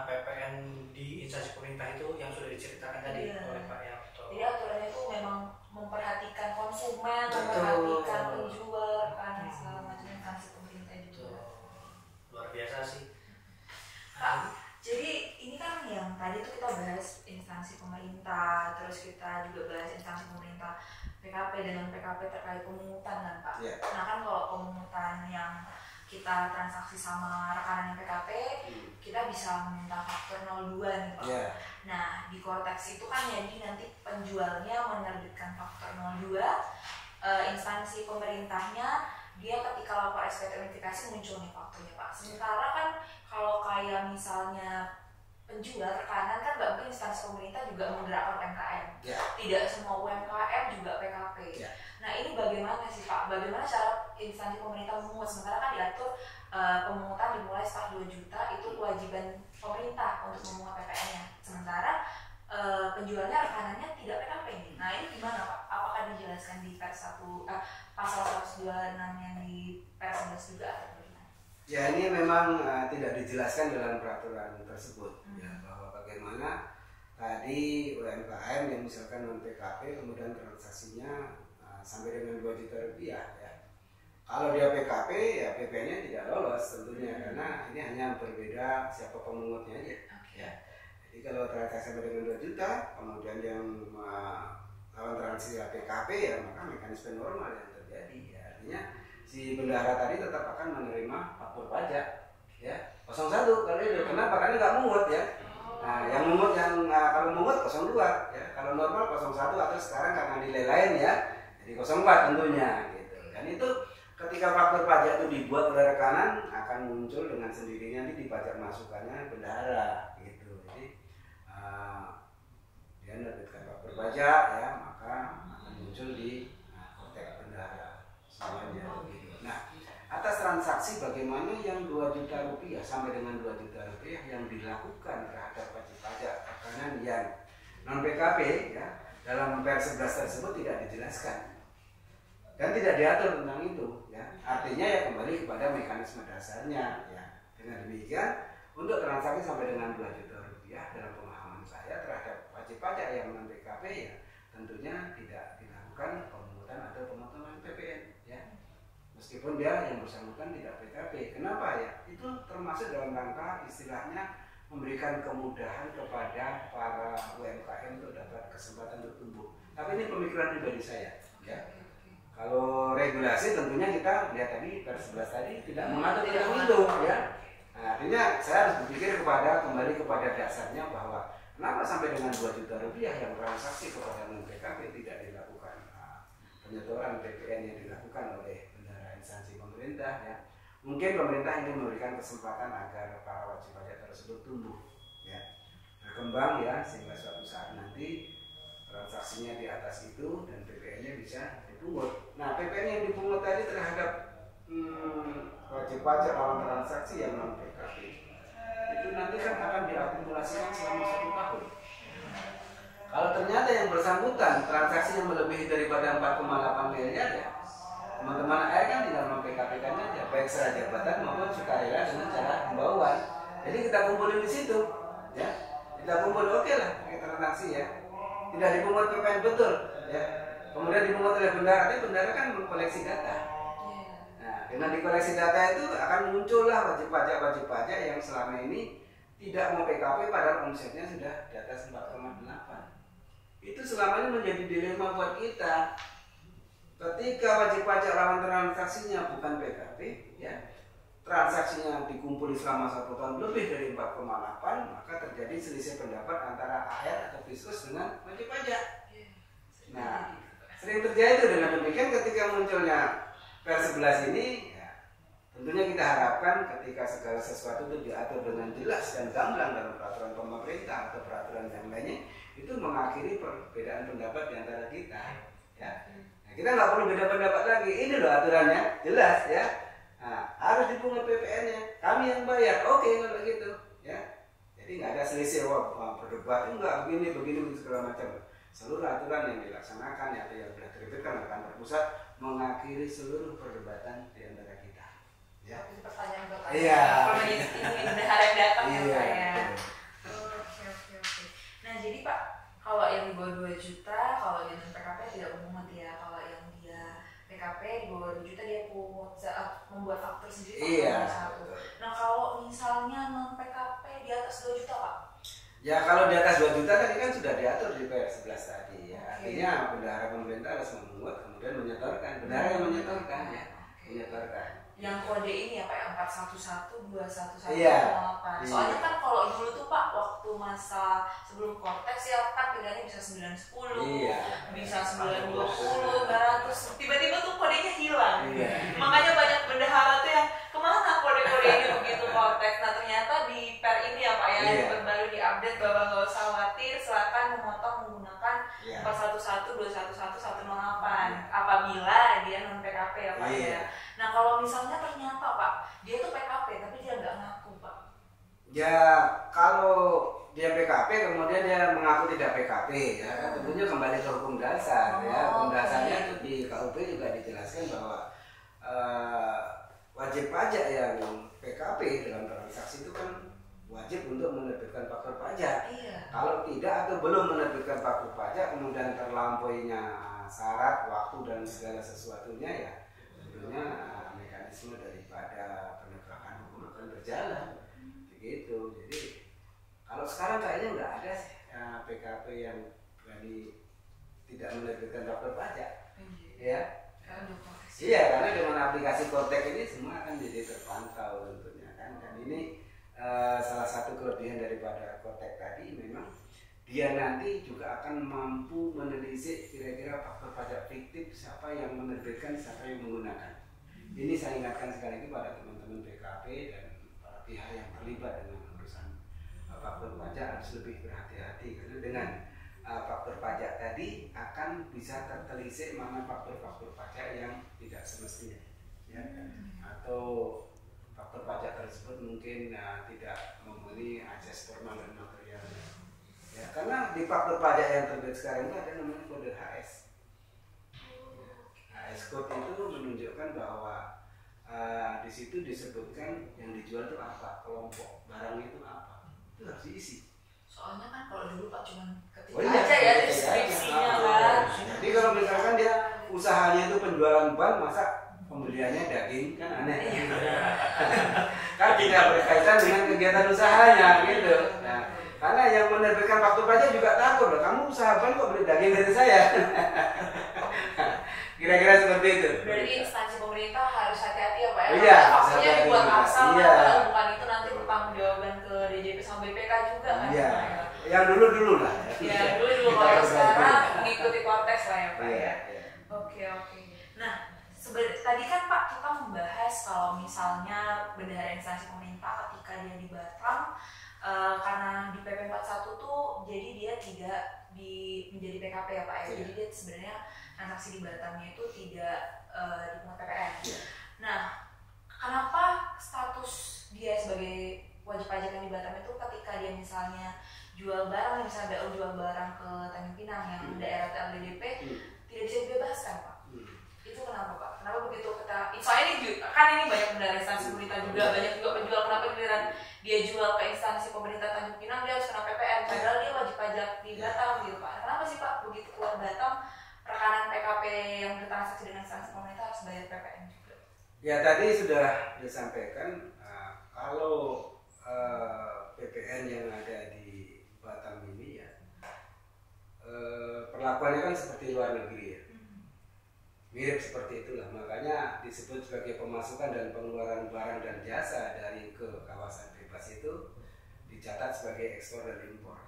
PPN di instansi pemerintah itu yang sudah diceritakan tadi oleh Pak Yanto. Jadi aturannya itu memang memperhatikan konsumen, memperhatikan penjual, kan segala macam instansi pemerintah juga. Luar biasa sih. Pak, jadi ini kan yang tadi tuh kita bahas instansi pemerintah, terus kita juga bahas instansi pemerintah PKP dengan PKP terkait pemungutan kan Pak. Yeah. Nah kan kalau pemungutan yang kita transaksi sama rekanan yang PKP, kita bisa meminta faktor 02 nih Pak. Yeah. Nah di Cortex itu kan jadi nanti penjualnya menerbitkan faktor 02, instansi pemerintahnya dia ketika lapor SPT notifikasi muncul nih faktornya Pak. Sementara kan kalau kayak misalnya penjual rekanan kan nggak mungkin instansi pemerintah juga menggerakkan UMKM. Yeah. Tidak semua UMKM juga PKP. Yeah. Nah ini bagaimana sih Pak? Bagaimana cara instansi pemerintah memungut? Sementara kan diatur pemungutan dimulai setelah 2 juta itu kewajiban pemerintah untuk memungut PPN-nya. Sementara penjualnya rekanannya tidak PKP nih. Nah ini gimana Pak? Apakah dijelaskan di pasal 126 yang di Pers 11 juga atau bagaimana? Ya ini memang tidak dijelaskan dalam peraturan tersebut ya, bahwa bagaimana tadi UMKM yang misalkan non PKP kemudian transaksinya sampai dengan 2 juta rupiah ya. Kalau dia PKP ya PP-nya tidak lolos tentunya karena ini hanya berbeda siapa pemungutnya aja. Ya. Jadi kalau transaksi sampai dengan 2 juta, kemudian yang lawan transaksi PKP ya maka mekanisme normal yang terjadi. Ya. Artinya si bendahara tadi tetap akan menerima faktur pajak. Ya 01 kalau itu kenapa? Karena nggak mungut ya. Nah yang mungut kalau mungut 02 ya. Kalau normal 01 atau sekarang karena nilai lain ya jadi 04 tentunya gitu. Dan itu ketika faktur pajak itu dibuat oleh rekanan akan muncul dengan sendirinya nanti di pajak masukannya bendahara gitu. Jadi dia menerbitkan faktur pajak ya maka akan muncul di kotak bendahara semuanya gitu. Nah atas transaksi bagaimana yang 2 juta rupiah sampai dengan 2 juta rupiah yang dilakukan terhadap wajib pajak rekanan yang non PKP ya dalam Per 11 tersebut tidak dijelaskan. Dan tidak diatur tentang itu, ya. Artinya ya kembali kepada mekanisme dasarnya, ya. Dengan demikian, untuk transaksi sampai dengan 2 juta rupiah dalam pemahaman saya terhadap wajib pajak yang non PKP ya, tentunya tidak dilakukan pemungutan atau pemotongan PPN, ya. Meskipun dia yang bersangkutan tidak PKP, kenapa ya? Itu termasuk dalam rangka istilahnya memberikan kemudahan kepada para UMKM untuk dapat kesempatan untuk tumbuh. Tapi ini pemikiran pribadi saya, ya. Kalau regulasi tentunya kita lihat tadi Per 11 tadi tidak mengatur tentang itu ya. Nah, artinya saya harus berpikir kembali kepada dasarnya bahwa kenapa sampai dengan 2 juta rupiah yang transaksi kepada non PKP tidak dilakukan penyetoran PPN yang dilakukan oleh bendahara instansi pemerintah ya. Mungkin pemerintah ingin memberikan kesempatan agar para wajib pajak tersebut tumbuh ya. Berkembang ya sehingga suatu saat nanti transaksinya di atas itu dan PPN-nya bisa dipungut. Nah, PPN yang dipungut tadi terhadap wajib pajak lawan transaksi yang non PKP itu nanti kan akan diakumulasikan selama 1 tahun. Kalau ternyata yang bersangkutan transaksinya melebihi daripada 4,8 miliar ya, teman-teman AR kan tidak non PKP kan aja, baik secara jabatan maupun sukarela dengan cara pembawaan. Jadi kita kumpulin di situ, ya. Kita kumpul oke lah transaksi ya. Tidak dipungut PPN betul ya. Kemudian dipungut oleh bendahara, tapi bendahara kan mengkoleksi data. Nah, dengan dikoleksi data itu akan muncullah wajib pajak yang selama ini tidak mau PKP padahal omsetnya sudah di atas 4,8. Itu selama ini menjadi dilema buat kita. Ketika wajib pajak lawan transaksinya bukan PKP ya. Transaksinya dikumpuli selama 1 tahun lebih dari 4,8, maka terjadi selisih pendapat antara AR atau Fiskus dengan wajib pajak. Nah, sering terjadi dengan demikian ketika munculnya Per 11 ini, ya, tentunya kita harapkan ketika segala sesuatu itu diatur dengan jelas dan gamblang dalam peraturan pemerintah atau peraturan yang lainnya, itu mengakhiri perbedaan pendapat di antara kita. Ya. Nah, kita nggak perlu beda pendapat lagi. Ini loh aturannya, jelas ya. Nah, harus dipungut PPN-nya, kami yang bayar, oke kalau gitu, ya. Jadi nggak ada selisih, berdebat, enggak begini segala macam. Seluruh aturan yang dilaksanakan atau yang sudah diterbitkan oleh kantor pusat mengakhiri seluruh perdebatan di antara kita. Ya. Pertanyaan. Iya. Kalau ini bendahara yang datang ya iya, Pak ya. Oke. Nah jadi Pak, kalau yang di bawah 2 juta, kalau yang PKP tidak memungut ya, kalau yang dia PKP di bawah 2 juta dia membuat faktur sendiri. Iya. Nah kalau misalnya non PKP di atas 2 juta Pak? Ya kalau di atas 2 juta tadi kan sudah diatur di Per 11 tadi ya. Artinya bendahara pemerintah harus memungut kemudian menyetorkan. Bendahara yang menyetorkan ya. Menyetorkan. Yang kode ini ya Pak, yang 411 211 iya. 08. Soalnya kan kalau dulu tuh Pak waktu masa sebelum Cortex ya kan pilihannya bisa 910, iya. bisa 920, 200. Tiba-tiba tuh kodenya hilang. Iya. Makanya banyak bendahara tuh yang kemana kode-kode ini begitu Cortex. Nah ternyata di Per ini ya Pak ya, iya. baru diupdate bahwa nggak usah khawatir, silakan memotong menggunakan Iya. 411 211 108 apabila dia non PKP ya Pak iya. ya. Nah kalau misalnya ternyata Pak dia tuh PKP tapi dia nggak ngaku Pak. Ya kalau dia PKP kemudian dia mengaku tidak PKP ya tentunya kembali ke hukum dasar ya. Hukum dasarnya itu di KUP juga dijelaskan bahwa wajib pajak yang PKP dalam transaksi itu kan wajib untuk menerbitkan faktur pajak. Iya. Kalau tidak atau belum menerbitkan faktur pajak kemudian terlampauinya syarat waktu dan segala sesuatunya ya tentunya mekanisme daripada penegakan hukum akan berjalan begitu. Jadi kalau sekarang kayaknya nggak ada sih PKP yang berani tidak menerbitkan faktur pajak, ya. Iya, karena dengan aplikasi Kortek ini semua akan jadi terpantau tentunya kan. Dan ini salah satu kelebihan daripada Kortek tadi memang dia nanti juga akan mampu menelisik kira-kira faktor pajak fiktif siapa yang menerbitkan, siapa yang menggunakan. Ini saya ingatkan sekali lagi pada teman-teman PKP dan para pihak yang terlibat dengan urusan faktor pajak harus lebih berhati-hati karena dengan faktor pajak tadi akan bisa tertelisik mana faktor-faktor pajak yang tidak semestinya, ya, atau faktor pajak tersebut mungkin tidak memenuhi asas formal dan material. Ya, karena di faktor pajak yang terbit sekarang itu ada namanya kode HS. HS code itu menunjukkan bahwa di situ disebutkan yang dijual itu apa, kelompok barang itu apa, itu harus diisi. Soalnya kan kalau dulu Pak cuma ketik iya, aja ya deskripsinya kan. Jadi kalau misalkan dia usahanya itu penjualan ban, masa pembeliannya daging kan aneh. Kan tidak berkaitan dengan kegiatan usahanya gitu. Nah, karena yang menerbitkan faktur pajak juga takut loh, kamu usaha ban kok beli daging dari saya. Kira-kira seperti itu. Berarti instansi pemerintah harus hati-hati ya Pak ya. Iya, maksudnya dibuat asal iya. bukan itu nanti pertanggungjawaban ke DJP sama BPK juga kan. Iya. Yang dulu lah. Ya dulu kalau sekarang mengikuti konteks lah ya Pak iya, ya. iya. Oke. Nah tadi kan Pak kita membahas kalau misalnya bendahara instansi pemerintah ketika dia di Batam karena di PP 41 tuh jadi dia tidak menjadi PKP ya Pak ya. Iya. Jadi dia sebenarnya transaksi di Batamnya itu tidak dipungut PPN. Iya. Nah, kenapa status dia sebagai wajib pajak yang di Batam itu ketika dia misalnya jual barang, misalnya BO jual barang ke Tanjung Pinang yang daerah TLDDP tidak bisa dibebaskan Pak? Itu kenapa Pak? Kenapa begitu kita? Soalnya ini kan ini banyak bendahara instansi pemerintah juga, banyak juga penjual, kenapa giliran dia jual ke instansi pemerintah Tanjung Pinang dia harus kena PPN, padahal dia wajib pajak di Batam gitu Pak? Kenapa sih Pak begitu keluar Batam rekanan PKP yang bertransaksi dengan instansi pemerintah harus bayar PPN juga? Ya tadi sudah disampaikan kalau PPN yang ada di Batam ini ya perlakuannya kan seperti luar negeri ya, mirip seperti itulah, makanya disebut sebagai pemasukan dan pengeluaran barang dan jasa dari ke kawasan bebas itu dicatat sebagai ekspor dan impor.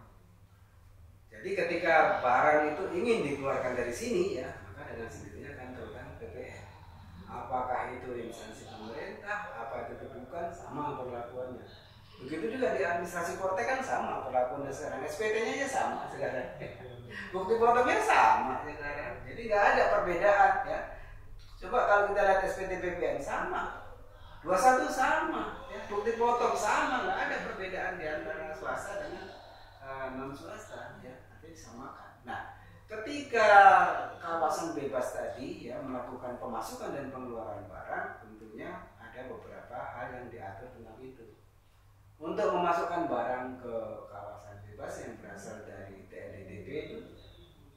Jadi ketika barang itu ingin dikeluarkan dari sini ya, maka dengan sendirinya akan terutang PPN. Apakah itu instansi pemerintah, apa itu bukan, sama perlakuannya. Begitu juga di administrasi Kortek kan sama perlakuannya sekarang. SPT-nya aja sama sekarang. Bukti potongnya sama sekarang. Jadi nggak ada perbedaan ya. Coba kalau kita lihat SPT PPN sama, 21 sama, ya. Bukti potong sama, nggak ada perbedaan di antara swasta dengan non swasta ya. Nanti disamakan. Nah, ketika kawasan bebas tadi ya melakukan pemasukan dan pengeluaran barang, tentunya ada beberapa hal yang diatur tentang itu. Untuk memasukkan barang ke kawasan bebas yang berasal dari TLDDP itu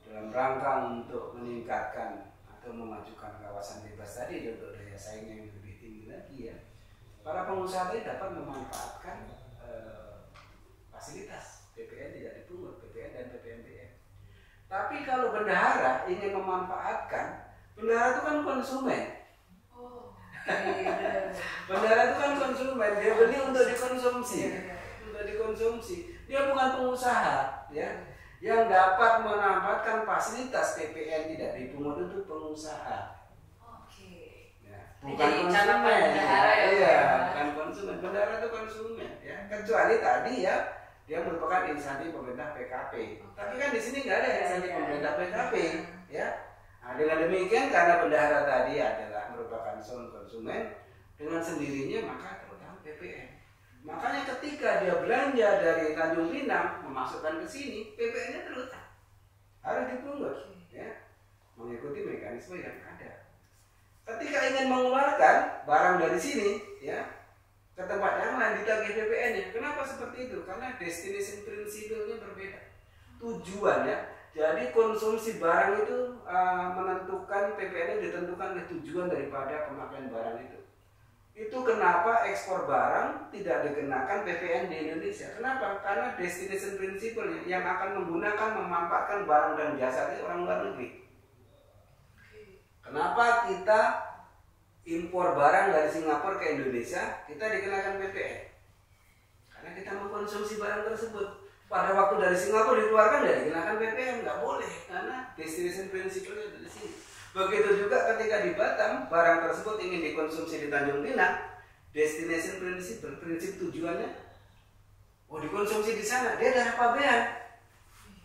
dalam rangka untuk meningkatkan atau memajukan kawasan bebas tadi untuk daya saing yang lebih tinggi lagi ya, para pengusaha tadi dapat memanfaatkan fasilitas PPN tidak dipungut, PPN dan PPNBM. Tapi kalau bendahara ingin memanfaatkan, bendahara itu kan konsumen. Bendahara itu kan konsumen, dia beli untuk dikonsumsi, Dia bukan pengusaha, ya, yang dapat memanfaatkan fasilitas PPN tidak dipungut untuk pengusaha. Ya, bukan konsumen. Iya, bukan konsumen. Bendahara itu konsumen, ya. Kecuali tadi ya, dia merupakan instansi pemerintah PKP. Tapi kan di sini nggak ada instansi pemerintah PKP, ya. Nah, dengan demikian karena bendahara tadi adalah merupakan konsumen, dengan sendirinya maka terutama PPN. Makanya ketika dia belanja dari Tanjung Pinang memasukkan ke sini, PPN-nya terutang, harus dipungut, ya, mengikuti mekanisme yang ada. Ketika ingin mengeluarkan barang dari sini, ya, ke tempat yang lain ditagih PPN-nya. Kenapa seperti itu? Karena destination principle-nya berbeda. Tujuannya, jadi konsumsi barang itu menentukan PPN-nya ditentukan oleh tujuan daripada pemakaian barang itu. itu kenapa ekspor barang tidak dikenakan PPN di Indonesia. Kenapa? Karena destination principle yang akan menggunakan, memanfaatkan barang dan jasa itu orang luar negeri. Kenapa kita impor barang dari Singapura ke Indonesia, kita dikenakan PPN? Karena kita mengkonsumsi barang tersebut. Pada waktu dari Singapura dikeluarkan tidak dikenakan PPN, nggak boleh, karena destination principle-nya dari sini. Begitu juga ketika di Batam, barang tersebut ingin dikonsumsi di Tanjung Pinang, destination principle, prinsip tujuannya, dikonsumsi di sana, dia ada pabean.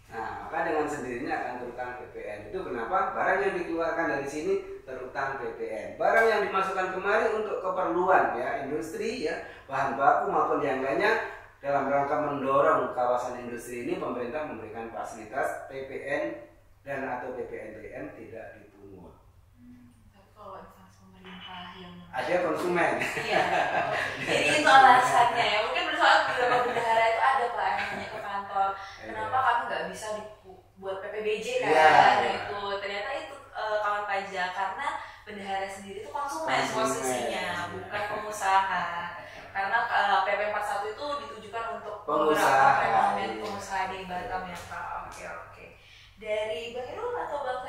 Nah, maka dengan sendirinya akan terutang PPN. Itu kenapa barang yang dikeluarkan dari sini terutang PPN. Barang yang dimasukkan kemari untuk keperluan ya industri ya, bahan baku maupun yang lainnya, dalam rangka mendorong kawasan industri ini, pemerintah memberikan fasilitas PPN dan atau PPNBM tidak dipungut. Tapi kalau instansi pemerintah yang ada konsumen. Iya. Jadi itu alasannya ya. Mungkin misalnya beberapa bendahara itu ada Pak yang nanya ke kantor, kenapa kami nggak bisa dibuat PPBJ kan? Itu ternyata itu kawan pajak, karena bendahara sendiri itu konsumen posisinya, bukan pengusaha. Karena PP 41 itu ditujukan untuk beberapa perekonomian pengusaha di Batam ya Pak. Oke. Dari Bang Irul atau Bang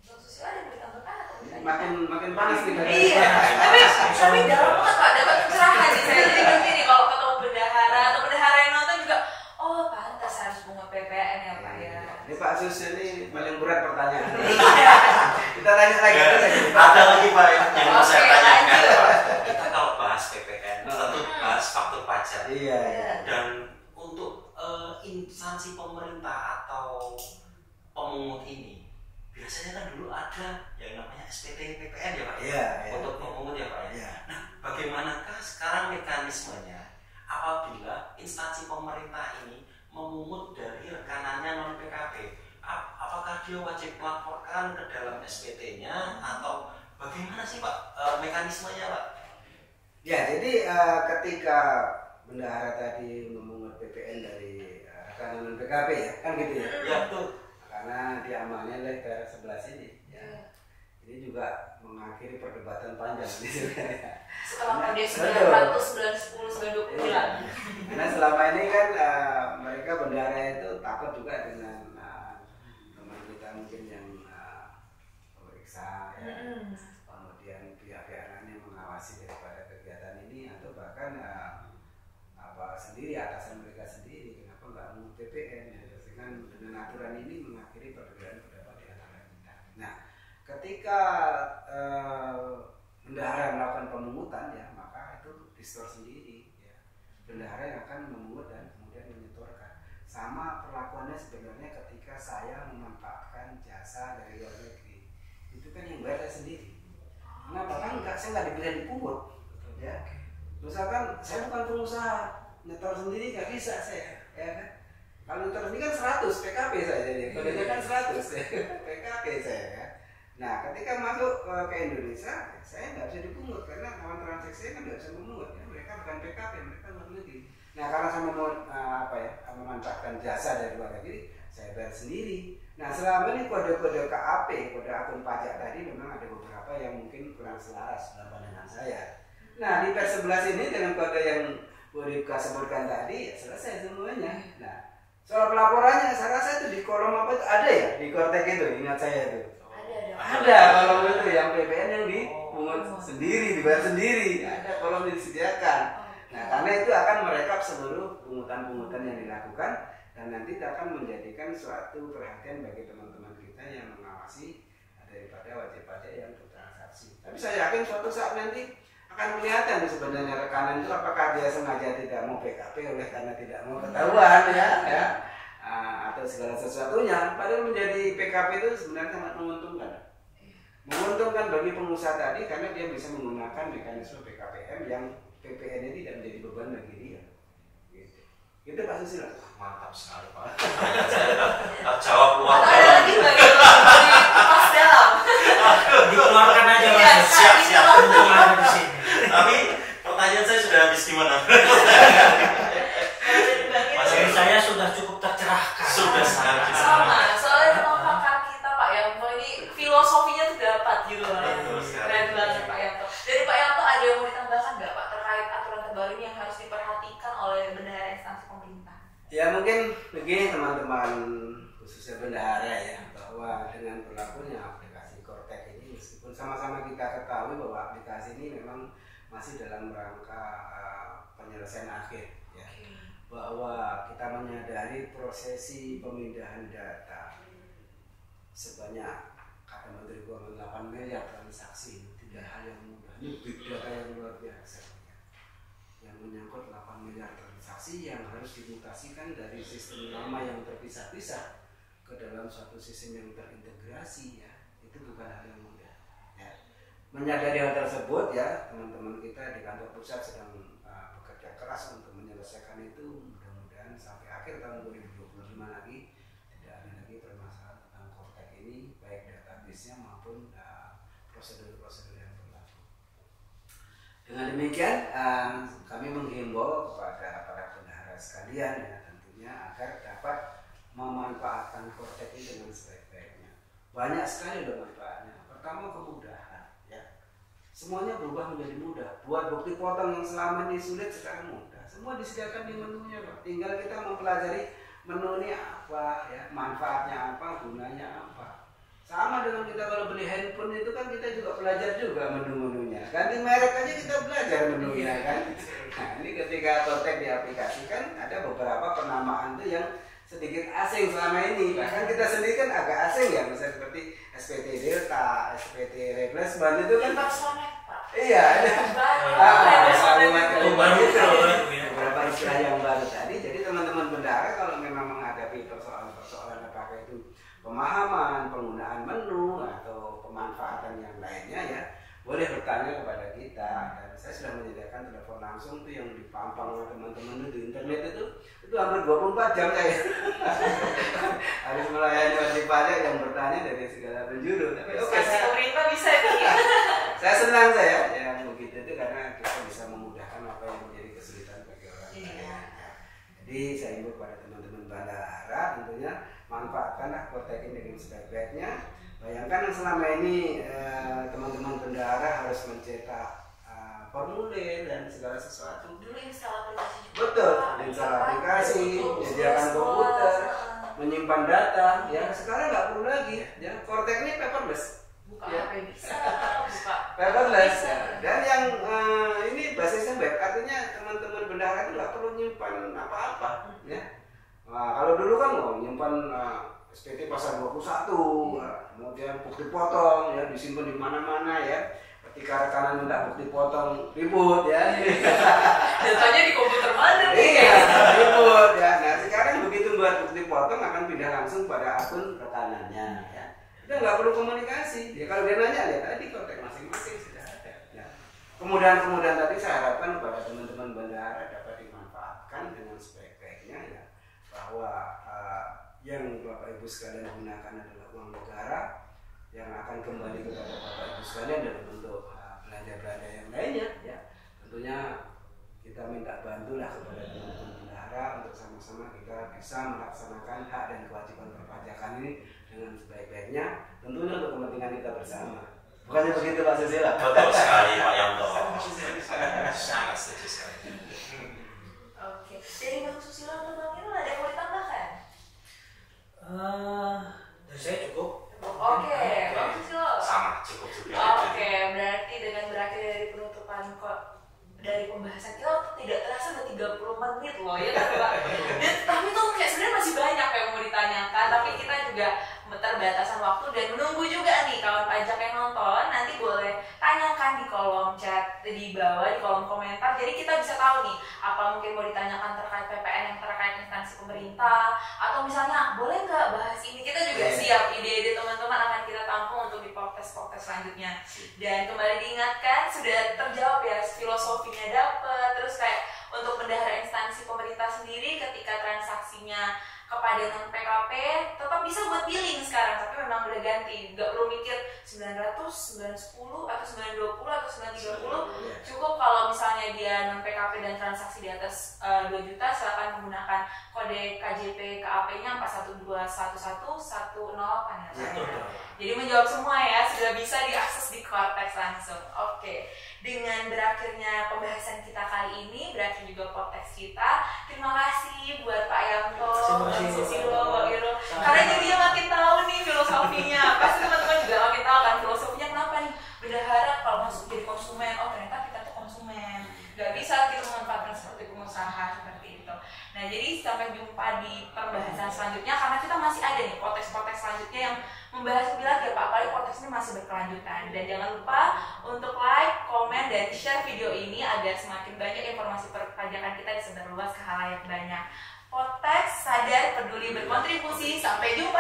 Susilo ada yang ditambahkan atau makin panas nih. Iya. Tapi dalam banget Pak, dapat pencerahan nih saya. Jadi begini, kalau ketemu bendahara atau bendahara yang nonton juga, oh pantas harus pungut PPN ya Pak ya. Ini Pak Sus ini paling berat pertanyaan. Kita tanya lagi. Ada lagi Pak yang mau saya tanyakan Pak. Kita kalau bahas PPN tentu bahas faktur pajak. Iya. Dan untuk instansi pemerintah atau pemungut ini biasanya kan dulu ada yang namanya SPT PPN ya Pak. Iya. Untuk pemungut ya Pak. Iya. Nah, bagaimanakah sekarang mekanismenya apabila instansi pemerintah ini memungut dari rekanannya non PKP? Apakah dia wajib melaporkan ke dalam SPT-nya atau bagaimana sih Pak mekanismenya Pak? Ya, jadi ketika bendahara tadi memungut PPN dari rekanan non PKP ya, kan gitu ya? Ya betul. Karena diamannya oleh daerah sebelah sini. Ya. Ini juga mengakhiri perdebatan panjang di sini. Setelah pada 900, 910, 929. Karena selama ini kan mereka bendahara itu takut juga dengan teman kita mungkin yang periksa, ya. Kemudian pihak-pihak lain yang mengawasi daripada kegiatan ini, atau bahkan sendiri atasan mereka sendiri, kenapa nggak mau PPN ya? Dengan aturan ini mengakhiri perbedaan pendapat di antara kita. Nah, ketika bendahara melakukan pemungutan ya, maka itu distor sendiri ya. Bendahara yang akan memungut dan kemudian menyetorkan. Sama perlakuannya sebenarnya ketika saya memanfaatkan jasa dari luar negeri, itu kan yang bayar saya sendiri. Kenapa? Kan saya nggak bisa dipungut ya. Misalkan saya bukan pengusaha, nyetor sendiri nggak bisa saya ya kan. Kalau nyetor sendiri kan 100 PKP saya jadi, kodenya kan 100 PKP saya kan. Nah, ketika masuk ke Indonesia, saya nggak bisa dipungut karena kawan transaksi saya kan nggak bisa memungut ya. Mereka bukan PKP, mereka luar negeri. Nah, karena saya mau memanfaatkan jasa dari luar negeri, saya bayar sendiri. Nah, selama ini kode-kode KAP, kode akun pajak tadi memang ada beberapa yang mungkin kurang selaras dalam pandangan saya. Nah, di pers 11 ini dengan kode yang Bu Ripka sebutkan tadi, ya selesai semuanya. Nah, soal pelaporannya, saya rasa itu di kolom apa itu ada ya di Kortek itu, ingat saya itu. Ada kolom itu yang PPN yang dipungut sendiri, dibayar sendiri. Ada kolom yang disediakan. Nah, karena itu akan merekap seluruh pungutan-pungutan yang dilakukan dan nanti akan menjadikan suatu perhatian bagi teman-teman kita yang mengawasi daripada wajib pajak yang bertransaksi. Tapi saya yakin suatu saat nanti akan kelihatan sebenarnya rekanan itu apakah dia sengaja tidak mau PKP oleh karena tidak mau ketahuan ya. Atau segala sesuatunya, padahal menjadi PKP itu sebenarnya sangat menguntungkan. Menguntungkan bagi pengusaha tadi karena dia bisa menggunakan mekanisme PKPM yang PPN ini tidak menjadi beban bagi dia. Gitu Pak Susilo. Mantap sekali Pak. Saya jawab luar. Ada lagi bagi pas dalam. Dikeluarkan aja Mas. Siap. Ada di sini. Tapi pertanyaan saya sudah habis gimana? Jadi saya sudah cukup tercerahkan. Sudah sangat sama. Soalnya memang pakar kita Pak Yanto ini filosofinya tuh dapat gitu loh. Keren banget Pak Yanto. Dari Pak Yanto ada yang mau ditambahkan Ya mungkin begini teman-teman khususnya bendahara ya, bahwa dengan berlakunya aplikasi Kortek ini, meskipun sama-sama kita ketahui bahwa aplikasi ini memang masih dalam rangka penyelesaian akhir ya, bahwa kita menyadari prosesi pemindahan data sebanyak kata Menteri Keuangan 8 miliar transaksi itu tidak hal yang mudah. Ini big data yang luar biasa ya, yang menyangkut 8 miliar transaksi yang harus dimutasikan dari sistem lama yang terpisah-pisah ke dalam suatu sistem yang terintegrasi ya, itu bukan hal yang mudah ya. Menyadari hal tersebut ya, teman-teman kita di kantor pusat sedang bekerja keras untuk menyelesaikan itu. Mudah-mudahan sampai akhir tahun 2025 lagi tidak ada lagi permasalahan tentang Kortek ini, baik database-nya maupun prosedur-prosedur yang berlaku. Dengan demikian kami menghimbau kepada para bendahara sekalian ya, tentunya agar dapat memanfaatkan Kortek ini dengan sebaik-baiknya. Banyak sekali loh manfaatnya. Pertama, kemudahan ya. Semuanya berubah menjadi mudah. Buat bukti potong yang selama ini sulit sekarang mudah. Semua disediakan di menunya Pak. Tinggal kita mempelajari menu ini apa ya, manfaatnya apa, gunanya apa. Sama dengan kita kalau beli handphone itu kan kita juga belajar juga menu-menunya. Ganti merek aja kita belajar menunya kan. Nah, ini ketika Kortek diaplikasikan ada beberapa penamaan tuh yang sedikit asing selama ini, bahkan kita sendiri kan agak asing ya, misalnya seperti SPT Delta, SPT Replacement itu kan iya ada beberapa istilah yang baru tadi. Jadi teman-teman bendahara kalau memang menghadapi persoalan apakah itu pemahaman, penggunaan menu atau pemanfaatan yang lainnya ya, boleh bertanya kepada kita. Dan saya sudah menyediakan telepon langsung tuh yang dipampang oleh teman-teman di internet itu hampir 24 jam saya harus melayani wajib pajak yang bertanya dari segala penjuru. Tapi oke, pemerintah bisa nih. Saya senang saya yang begitu itu karena kita bisa memudahkan apa yang menjadi kesulitan bagi orang lain. Jadi saya himbau kepada teman-teman bendahara tentunya manfaatkanlah Kortek ini dengan sebaik-baiknya. Bayangkan yang selama ini teman-teman bendahara harus mencetak formulir dan segala sesuatu. Dulu install aplikasi juga. Betul, install aplikasi, menyediakan komputer, menyimpan data. Ya sekarang nggak perlu lagi. Ya Kortek ini paperless. Buka ya. HP bisa, buka paperless. Ya. Dan yang ini basisnya web, artinya teman-teman bendahara itu nggak perlu nyimpan apa-apa. Ya. Nah, kalau dulu kan mau nyimpan SPT pasal 21, kemudian bukti potong ya disimpan di mana-mana ya. Ketika rekanan minta bukti potong ribut ya. Datanya di komputer mana nih? Iya, ribut ya. Nah sekarang begitu buat bukti potong akan pindah langsung pada akun rekanannya ya. Kita nggak perlu komunikasi. Ya kalau dia nanya ya tadi Kortek masing-masing sudah ada. Ya. Kemudahan tadi saya harapkan kepada teman-teman bendahara dapat dimanfaatkan dengan sebaik-baiknya ya. Bahwa yang Bapak Ibu sekalian gunakan adalah uang negara yang akan kembali kepada Bapak Ibu sekalian dalam bentuk belanja-belanja yang lainnya ya. Tentunya kita minta bantulah kepada teman-teman bendahara untuk sama-sama kita bisa melaksanakan hak dan kewajiban perpajakan ini dengan sebaik-baiknya, tentunya untuk kepentingan kita bersama. Bukannya begitu Pak Susilo? Betul sekali Pak Yanto. Sangat setuju sekali. Oke, dari Bang Susilo atau Bang Irul ada yang mau ditambahkan? Dari saya cukup. Oke, Bang Susilo. Sama, cukup juga. Oke, berarti dengan berakhir dari penutupan dari pembahasan kita tidak terasa udah 30 menit loh ya kan Pak. Dan tapi tuh kayak sebenarnya masih banyak yang mau ditanyakan, tapi kita juga keterbatasan waktu dan menunggu juga nih kawan pajak yang nonton, nanti boleh tanyakan di kolom chat di bawah, di kolom komentar. Jadi kita bisa tahu nih apa mungkin mau ditanyakan terkait PPN yang terkait instansi pemerintah, atau misalnya boleh nggak bahas ini. Kita juga siap, ide-ide teman-teman akan kita tampung untuk di podcast selanjutnya. Dan kembali diingatkan sudah terjawab ya, filosofinya dapet, terus kayak untuk bendahara instansi pemerintah sendiri ketika transaksinya kepada non PKP tetap bisa buat billing sekarang, tapi memang udah ganti, nggak perlu mikir 900, 910 atau 920 atau 930. Cukup kalau misalnya dia non PKP dan transaksi di atas 2 juta, silakan menggunakan kode KJP KAP-nya 41211108 ya. Jadi menjawab semua ya, sudah bisa diakses di Kortek langsung. Oke. Dengan berakhirnya pembahasan kita kali ini, berakhir juga podcast kita. Terima kasih buat Pak Yang Susilo, Mbak Wiro. Karena jadinya makin tahu nih filosofinya. Pasti teman-teman juga makin tahu kan filosofinya kenapa nih. Bendahara kalau masuk jadi konsumen, oh ternyata kita tuh konsumen. Gak bisa kita memanfaatkan seperti pengusaha seperti itu. Nah jadi sampai jumpa di pembahasan selanjutnya karena kita masih ada nih podcast-podcast selanjutnya yang membahas lebih lagi ya Pak, apalagi podcast ini masih berkelanjutan. Dan jangan lupa untuk like, komen, dan share video ini agar semakin banyak informasi perpajakan kita disebar luas ke halayak banyak. Podcast sadar, peduli, berkontribusi. Sampai jumpa.